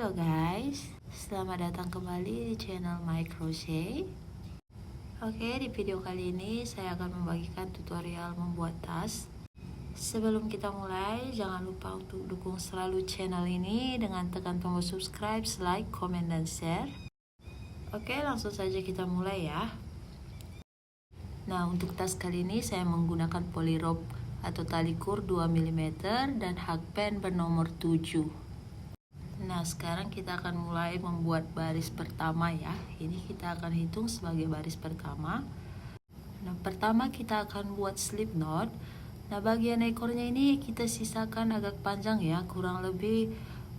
Halo guys, selamat datang kembali di channel My Crochet. Oke, di video kali ini saya akan membagikan tutorial membuat tas. Sebelum kita mulai, jangan lupa untuk dukung selalu channel ini dengan tekan tombol subscribe, like, komen, dan share. Oke, langsung saja kita mulai ya. Nah, untuk tas kali ini saya menggunakan poly rope atau tali kur 2 mm dan hakpen bernomor 7. Nah, sekarang kita akan mulai membuat baris pertama ya. Ini kita akan hitung sebagai baris pertama. Nah, pertama kita akan buat slip knot. Nah, bagian ekornya ini kita sisakan agak panjang ya, kurang lebih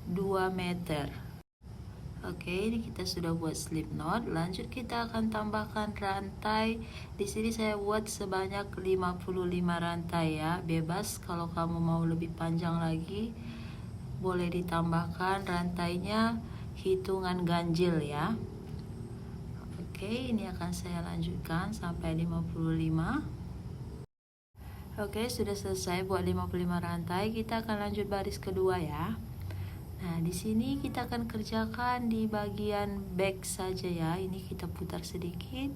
2 meter. Oke, ini kita sudah buat slip knot. Lanjut kita akan tambahkan rantai. Di sini saya buat sebanyak 55 rantai ya. Bebas kalau kamu mau lebih panjang lagi, boleh ditambahkan rantainya hitungan ganjil ya. Oke, ini akan saya lanjutkan sampai 55. Oke, sudah selesai buat 55 rantai. Kita akan lanjut baris kedua ya. Nah, di sini kita akan kerjakan di bagian back saja ya. Ini kita putar sedikit,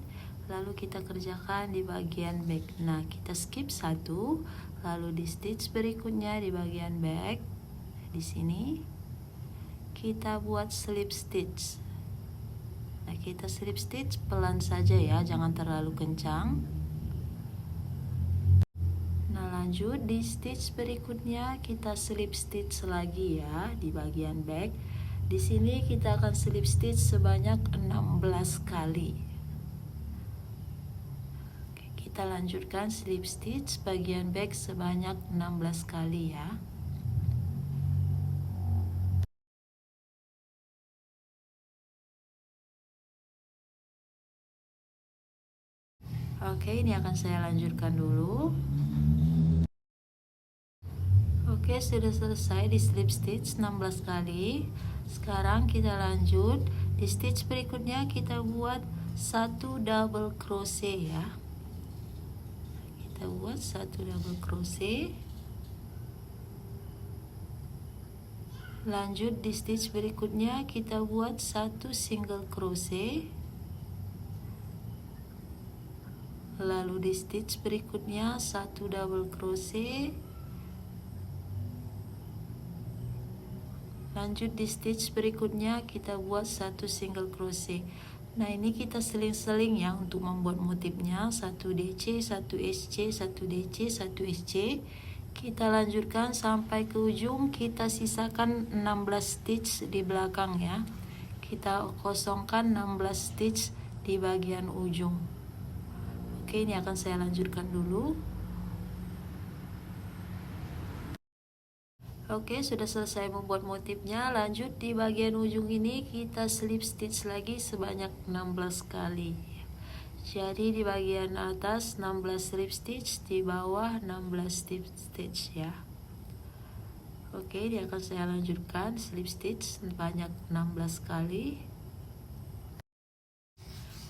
lalu kita kerjakan di bagian back. Nah, kita skip satu, lalu di stitch berikutnya di bagian back. Di sini kita buat slip stitch. Nah, kita slip stitch pelan saja ya, jangan terlalu kencang. Nah, lanjut di stitch berikutnya kita slip stitch lagi ya di bagian back. Di sini kita akan slip stitch sebanyak 16 kali. Oke, kita lanjutkan slip stitch bagian back sebanyak 16 kali ya. Oke, ini akan saya lanjutkan dulu. Oke, sudah selesai di slip stitch 16 kali. Sekarang kita lanjut di stitch berikutnya, kita buat satu double crochet ya. Kita buat satu double crochet. Lanjut di stitch berikutnya, kita buat satu single crochet. Lalu di stitch berikutnya satu double crochet. Lanjut di stitch berikutnya kita buat satu single crochet. Nah, ini kita seling-seling ya untuk membuat motifnya, 1 DC, 1 SC, 1 DC, 1 SC. Kita lanjutkan sampai ke ujung, kita sisakan 16 stitch di belakang ya. Kita kosongkan 16 stitch di bagian ujung. Oke, ini akan saya lanjutkan dulu. Oke, sudah selesai membuat motifnya. Lanjut di bagian ujung ini kita slip stitch lagi sebanyak 16 kali. Jadi di bagian atas 16 slip stitch, di bawah 16 slip stitch ya. Oke, ini akan saya lanjutkan slip stitch sebanyak 16 kali.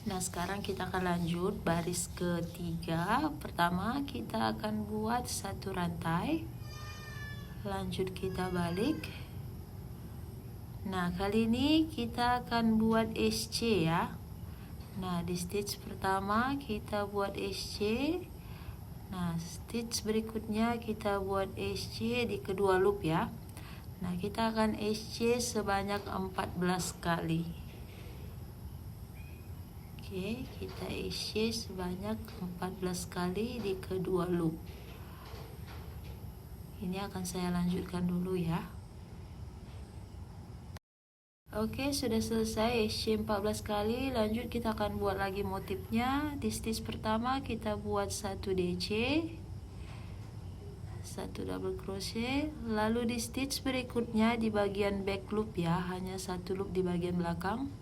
Nah, sekarang kita akan lanjut baris ketiga. Pertama kita akan buat satu rantai. Lanjut kita balik. Nah, kali ini kita akan buat SC ya. Nah, di stitch pertama kita buat SC. Nah, stitch berikutnya kita buat SC di kedua loop ya. Nah, kita akan SC sebanyak 14 kali. Oke, kita SC sebanyak 14 kali di kedua loop. Ini akan saya lanjutkan dulu ya. Oke, sudah selesai SC 14 kali. Lanjut kita akan buat lagi motifnya. Di stitch pertama kita buat 1 DC, 1 double crochet. Lalu di stitch berikutnya di bagian back loop ya, hanya satu loop di bagian belakang.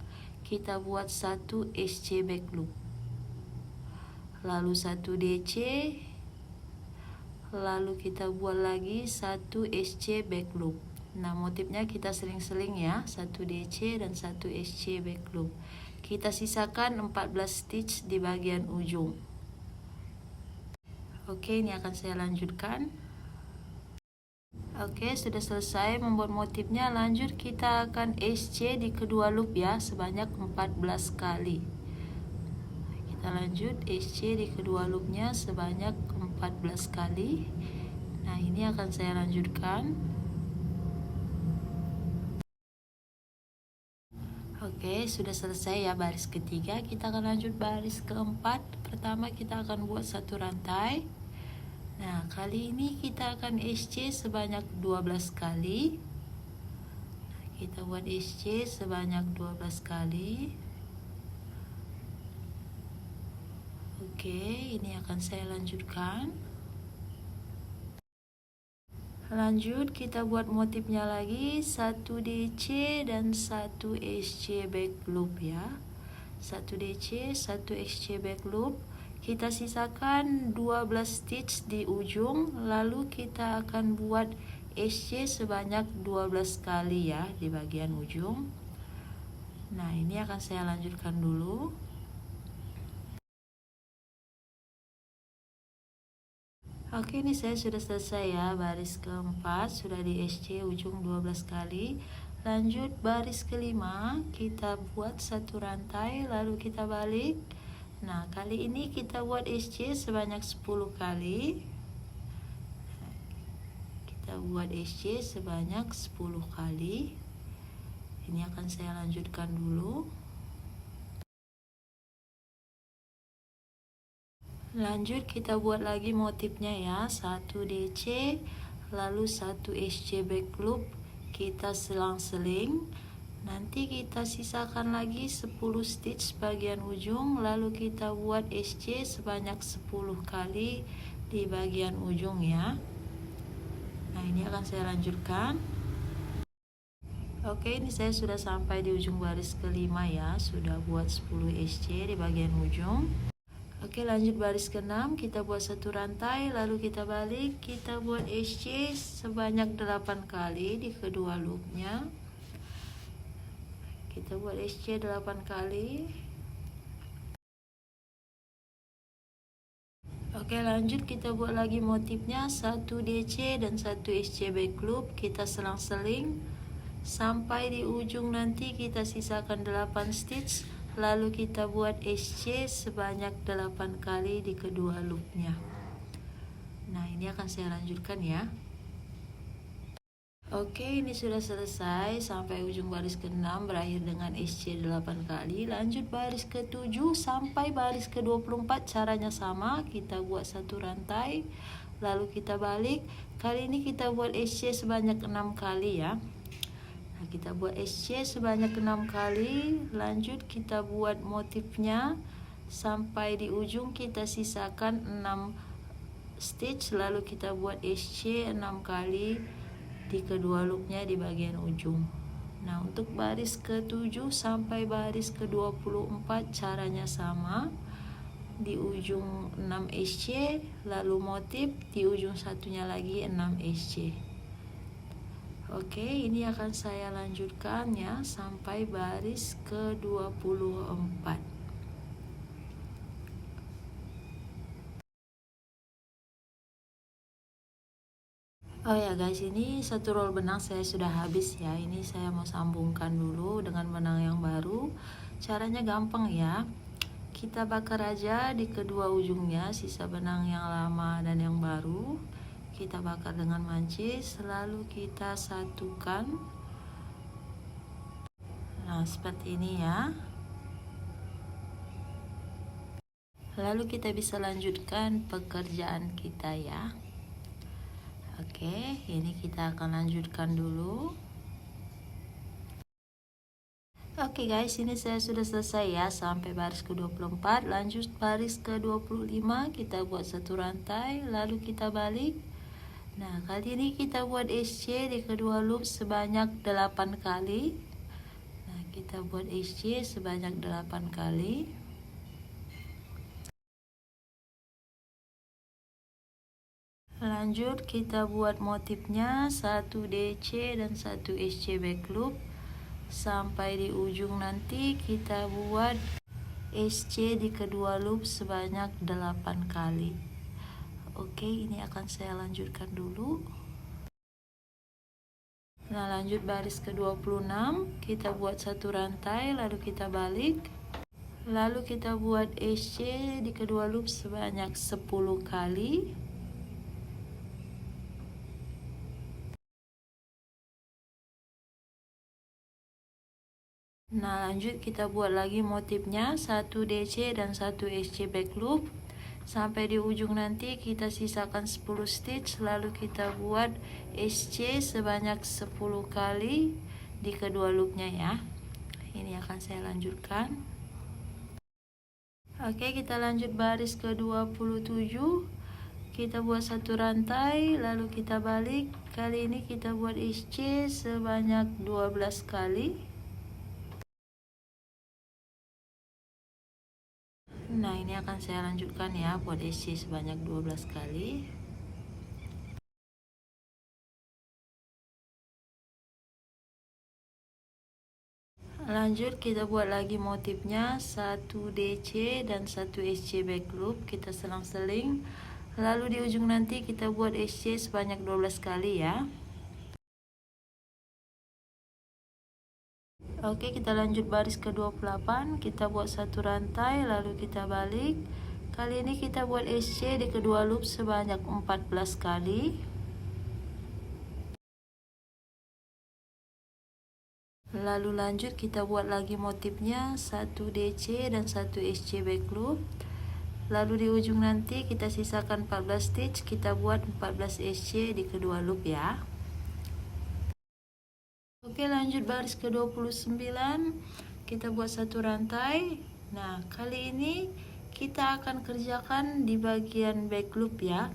Kita buat 1 SC back loop. Lalu 1 DC. Lalu kita buat lagi 1 SC back loop. Nah, motifnya kita seling-seling ya, 1 DC dan 1 SC back loop. Kita sisakan 14 stitch di bagian ujung. Oke, ini akan saya lanjutkan. Oke, sudah selesai membuat motifnya. Lanjut kita akan SC di kedua loop ya, sebanyak 14 kali. Kita lanjut SC di kedua loopnya sebanyak 14 kali. Nah, ini akan saya lanjutkan. Oke, sudah selesai ya baris ketiga. Kita akan lanjut baris keempat. Pertama kita akan buat satu rantai. Nah, kali ini kita akan SC sebanyak 12 kali. Nah, kita buat SC sebanyak 12 kali. Oke, ini akan saya lanjutkan. Lanjut kita buat motifnya lagi, 1 DC dan 1 SC back loop ya. 1 DC, 1 SC back loop. Kita sisakan 12 stitch di ujung, lalu kita akan buat SC sebanyak 12 kali ya di bagian ujung. Nah, ini akan saya lanjutkan dulu. Oke, ini saya sudah selesai ya, baris keempat sudah di SC ujung 12 kali. Lanjut baris kelima, kita buat satu rantai lalu kita balik. Nah, kali ini kita buat SC sebanyak 10 kali. Kita buat SC sebanyak 10 kali. Ini akan saya lanjutkan dulu. Lanjut kita buat lagi motifnya ya, 1 DC lalu 1 SC back loop, kita selang-seling. Nanti kita sisakan lagi 10 stitch bagian ujung, lalu kita buat SC sebanyak 10 kali di bagian ujung ya. Nah, ini akan saya lanjutkan. Oke, ini saya sudah sampai di ujung baris kelima ya, sudah buat 10 SC di bagian ujung. Oke, lanjut baris ke-6, kita buat satu rantai lalu kita balik, kita buat SC sebanyak 8 kali di kedua loopnya. Kita buat SC 8 kali. Oke, lanjut kita buat lagi motifnya, 1 DC dan 1 SC back loop, kita selang-seling sampai di ujung. Nanti kita sisakan 8 stitch, lalu kita buat SC sebanyak 8 kali di kedua loopnya. Nah, ini akan saya lanjutkan ya. Oke, ini sudah selesai sampai ujung baris ke-6 berakhir dengan SC 8 kali. Lanjut baris ke-7 sampai baris ke-24, caranya sama, kita buat satu rantai lalu kita balik. Kali ini kita buat SC sebanyak 6 kali ya. Nah, kita buat SC sebanyak 6 kali. Lanjut kita buat motifnya sampai di ujung, kita sisakan 6 stitch lalu kita buat SC 6 kali di kedua loopnya di bagian ujung. Nah, untuk baris ke-7 sampai baris ke-24 caranya sama. Di ujung 6 SC lalu motif, di ujung satunya lagi 6 SC. Oke, ini akan saya lanjutkan ya sampai baris ke-24. Oh ya guys, ini satu roll benang saya sudah habis ya. Ini saya mau sambungkan dulu dengan benang yang baru. Caranya gampang ya. Kita bakar aja di kedua ujungnya sisa benang yang lama dan yang baru. Kita bakar dengan mancis, lalu kita satukan. Nah, seperti ini ya. Lalu kita bisa lanjutkan pekerjaan kita ya. Oke, ini kita akan lanjutkan dulu. Oke guys, ini saya sudah selesai ya sampai baris ke-24. Lanjut baris ke-25, kita buat satu rantai lalu kita balik. Nah, kali ini kita buat SC di kedua loop sebanyak 8 kali. Nah, kita buat SC sebanyak 8 kali. Lanjut kita buat motifnya, 1 DC dan 1 SC back loop. Sampai di ujung nanti kita buat SC di kedua loop sebanyak 8 kali. Oke, ini akan saya lanjutkan dulu. Nah, lanjut baris ke-26, kita buat satu rantai, lalu kita balik. Lalu kita buat SC di kedua loop sebanyak 10 kali. Nah, lanjut kita buat lagi motifnya, 1 DC dan 1 SC back loop. Sampai di ujung nanti kita sisakan 10 stitch, lalu kita buat SC sebanyak 10 kali di kedua loopnya ya. Ini akan saya lanjutkan. Oke, kita lanjut baris ke-27. Kita buat satu rantai, lalu kita balik. Kali ini kita buat SC sebanyak 12 kali. Nah, ini akan saya lanjutkan ya, buat SC sebanyak 12 kali. Lanjut kita buat lagi motifnya, 1 DC dan 1 SC back loop. Kita selang-seling. Lalu di ujung nanti kita buat SC sebanyak 12 kali ya. Oke, kita lanjut baris ke-28. Kita buat satu rantai, lalu kita balik. Kali ini kita buat SC di kedua loop sebanyak 14 kali. Lalu lanjut kita buat lagi motifnya, 1 DC dan 1 SC back loop. Lalu di ujung nanti kita sisakan 14 stitch, kita buat 14 SC di kedua loop ya. Oke, lanjut baris ke-29. Kita buat satu rantai. Nah, kali ini kita akan kerjakan di bagian back loop ya.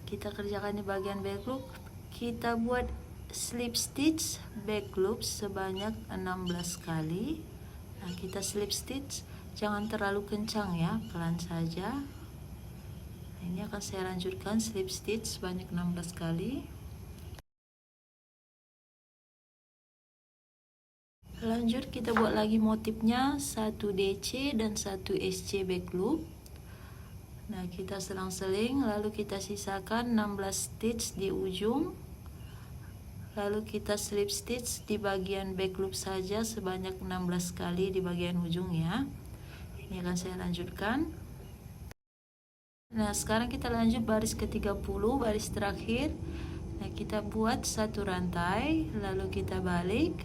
Kita kerjakan di bagian back loop. Kita buat slip stitch back loop sebanyak 16 kali. Nah, kita slip stitch, jangan terlalu kencang ya, pelan saja. Nah, ini akan saya lanjutkan slip stitch sebanyak 16 kali. Lanjut kita buat lagi motifnya, 1 DC dan 1 SC back loop. Nah, kita selang-seling, lalu kita sisakan 16 stitch di ujung. Lalu kita slip stitch di bagian back loop saja sebanyak 16 kali di bagian ujung ya. Ini akan saya lanjutkan. Nah, sekarang kita lanjut baris ke-30, baris terakhir. Nah, kita buat satu rantai, lalu kita balik.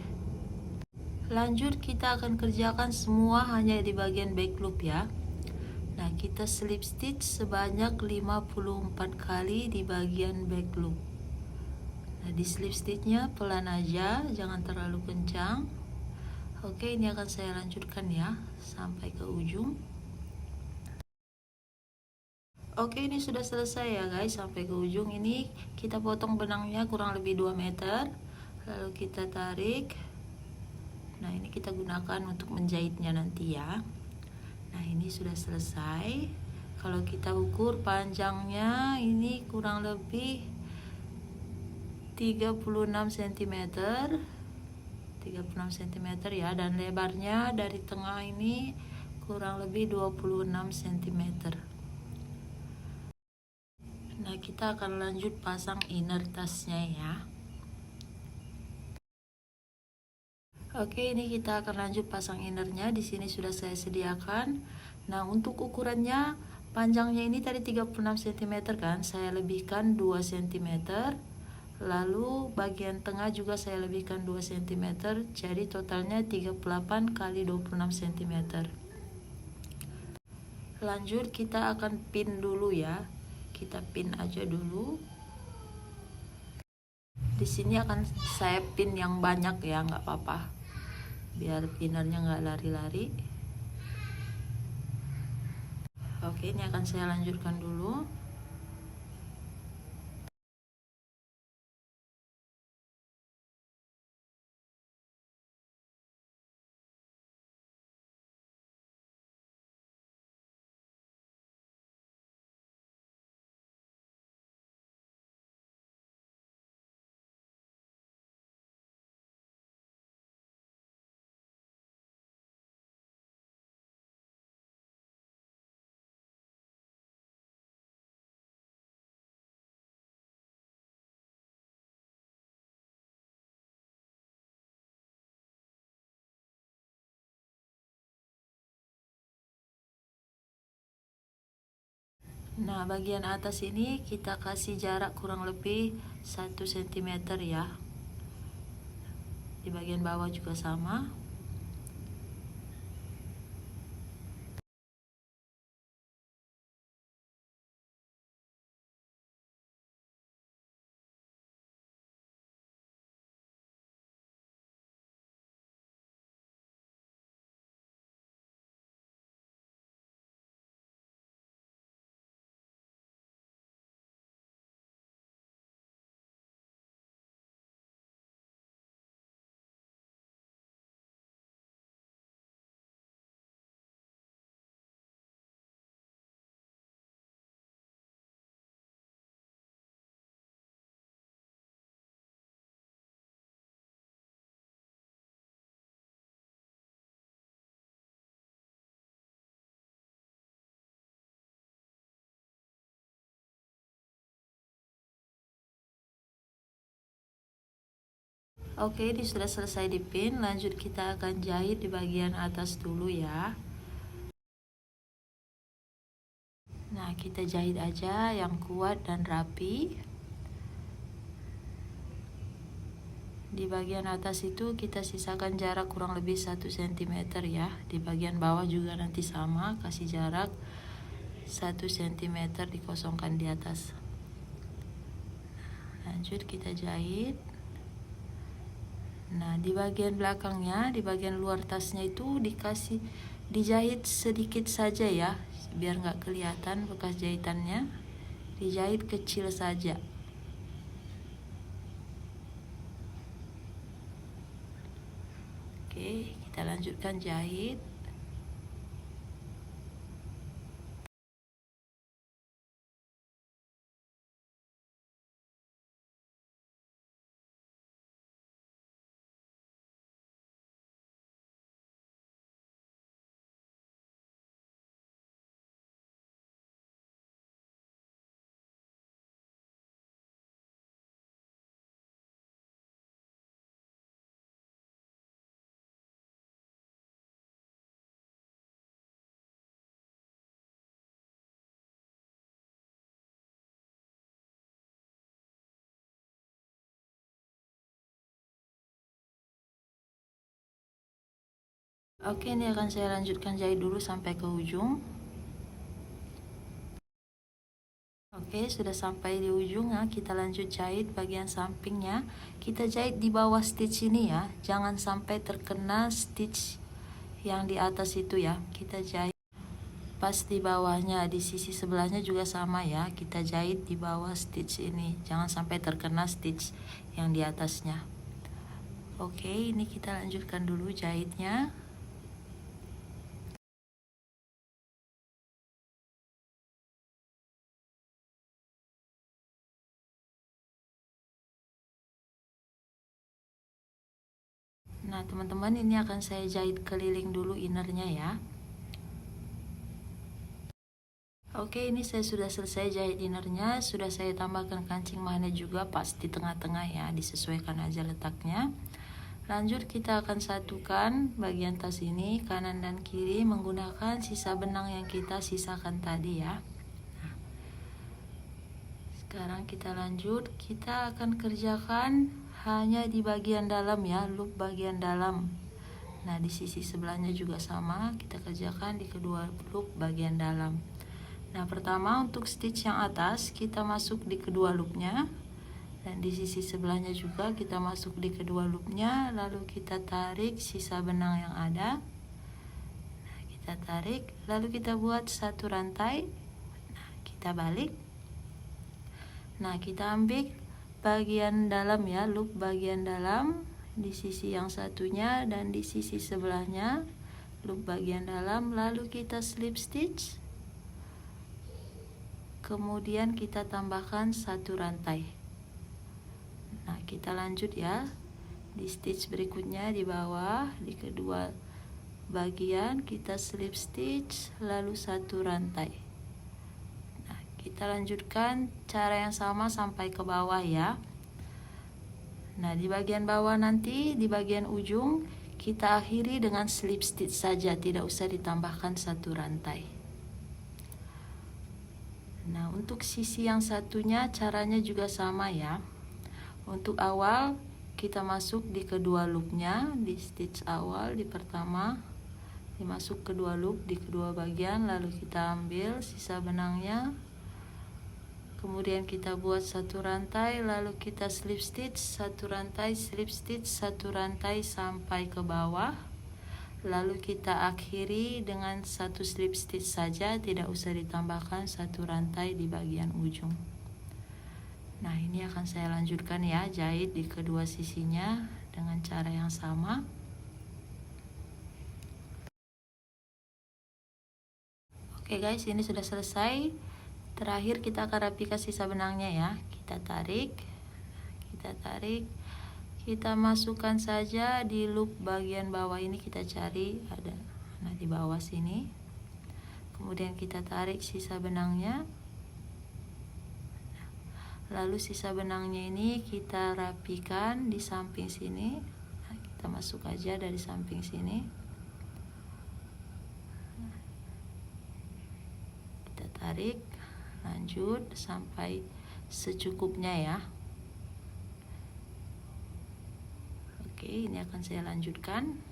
Lanjut kita akan kerjakan semua hanya di bagian back loop ya. Nah, kita slip stitch sebanyak 54 kali di bagian back loop. Nah, di slip stitchnya pelan aja, jangan terlalu kencang. Oke, ini akan saya lanjutkan ya sampai ke ujung. Oke, ini sudah selesai ya guys, sampai ke ujung. Ini kita potong benangnya kurang lebih 2 meter, lalu kita tarik. Nah, ini kita gunakan untuk menjahitnya nanti ya. Nah, ini sudah selesai. Kalau kita ukur panjangnya ini kurang lebih 36 cm. 36 cm ya, dan lebarnya dari tengah ini kurang lebih 26 cm. Nah, kita akan lanjut pasang inner tasnya ya. Oke, ini kita akan lanjut pasang innernya. Di sini sudah saya sediakan. Nah, untuk ukurannya, panjangnya ini tadi 36 cm kan, saya lebihkan 2 cm. Lalu bagian tengah juga saya lebihkan 2 cm. Jadi totalnya 38 kali 26 cm. Lanjut kita akan pin dulu ya. Kita pin aja dulu. Di sini akan saya pin yang banyak ya, nggak apa-apa, biar pinnernya nggak lari-lari. Oke, ini akan saya lanjutkan dulu. Nah, bagian atas ini kita kasih jarak kurang lebih 1 cm ya. Di bagian bawah juga sama. Oke, ini sudah selesai dipin. Lanjut kita akan jahit di bagian atas dulu ya. Nah, kita jahit aja yang kuat dan rapi. Di bagian atas itu kita sisakan jarak kurang lebih 1 cm ya. Di bagian bawah juga nanti sama, kasih jarak 1 cm dikosongkan di atas. Lanjut kita jahit. Nah, di bagian belakangnya, di bagian luar tasnya itu dijahit sedikit saja ya, biar nggak kelihatan bekas jahitannya. Dijahit kecil saja. Oke, kita lanjutkan jahit. Oke, ini akan saya lanjutkan jahit dulu sampai ke ujung. Oke, sudah sampai di ujung ya. Kita lanjut jahit bagian sampingnya. Kita jahit di bawah stitch ini ya. Jangan sampai terkena stitch yang di atas itu ya. Kita jahit pas di bawahnya, di sisi sebelahnya juga sama ya. Kita jahit di bawah stitch ini. Jangan sampai terkena stitch yang di atasnya. Oke, ini kita lanjutkan dulu jahitnya. Nah, teman-teman, ini akan saya jahit keliling dulu innernya ya. Oke, ini saya sudah selesai jahit innernya. Sudah saya tambahkan kancing magnet juga pas di tengah-tengah ya. Disesuaikan aja letaknya. Lanjut kita akan satukan bagian tas ini kanan dan kiri menggunakan sisa benang yang kita sisakan tadi ya. Nah, sekarang kita lanjut. Kita akan kerjakan hanya di bagian dalam ya, loop bagian dalam. Nah, di sisi sebelahnya juga sama, kita kerjakan di kedua loop bagian dalam. Nah, pertama untuk stitch yang atas kita masuk di kedua loopnya, dan di sisi sebelahnya juga kita masuk di kedua loopnya. Lalu kita tarik sisa benang yang ada. Nah, kita tarik, lalu kita buat satu rantai. Nah, kita balik. Nah, kita ambil bagian dalam ya, loop bagian dalam di sisi yang satunya, dan di sisi sebelahnya loop bagian dalam. Lalu kita slip stitch, kemudian kita tambahkan satu rantai. Nah, kita lanjut ya di stitch berikutnya di bawah, di kedua bagian kita slip stitch lalu satu rantai. Nah, kita lanjutkan cara yang sama sampai ke bawah ya. Nah, di bagian bawah nanti di bagian ujung kita akhiri dengan slip stitch saja, tidak usah ditambahkan satu rantai. Nah, untuk sisi yang satunya caranya juga sama ya. Untuk awal kita masuk di kedua loopnya, di stitch awal di pertama, dimasuk kedua loop di kedua bagian, lalu kita ambil sisa benangnya, kemudian kita buat satu rantai, lalu kita slip stitch satu rantai, slip stitch satu rantai sampai ke bawah, lalu kita akhiri dengan satu slip stitch saja, tidak usah ditambahkan satu rantai di bagian ujung. Nah, ini akan saya lanjutkan ya, jahit di kedua sisinya dengan cara yang sama. Oke guys, ini sudah selesai. Terakhir kita akan rapikan sisa benangnya ya. Kita tarik, kita masukkan saja di loop bagian bawah ini, kita cari ada. Nah, di bawah sini. Kemudian kita tarik sisa benangnya. Lalu sisa benangnya ini kita rapikan di samping sini. Nah, kita masuk aja dari samping sini. Kita tarik, lanjut sampai secukupnya ya. Oke, ini akan saya lanjutkan.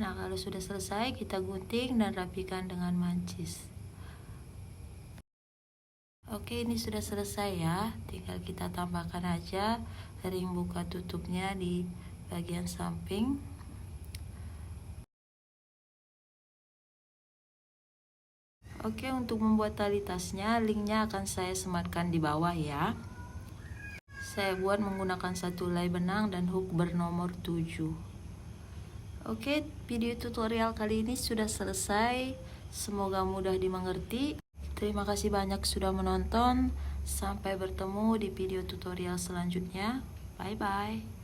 Nah, kalau sudah selesai kita gunting dan rapikan dengan mancis. Oke, ini sudah selesai ya. Tinggal kita tambahkan aja ring buka tutupnya di bagian samping. Oke, untuk membuat tali tasnya, linknya akan saya sematkan di bawah ya. Saya buat menggunakan satu helai benang dan hook bernomor 7. Oke, video tutorial kali ini sudah selesai. Semoga mudah dimengerti. Terima kasih banyak sudah menonton. Sampai bertemu di video tutorial selanjutnya. Bye-bye.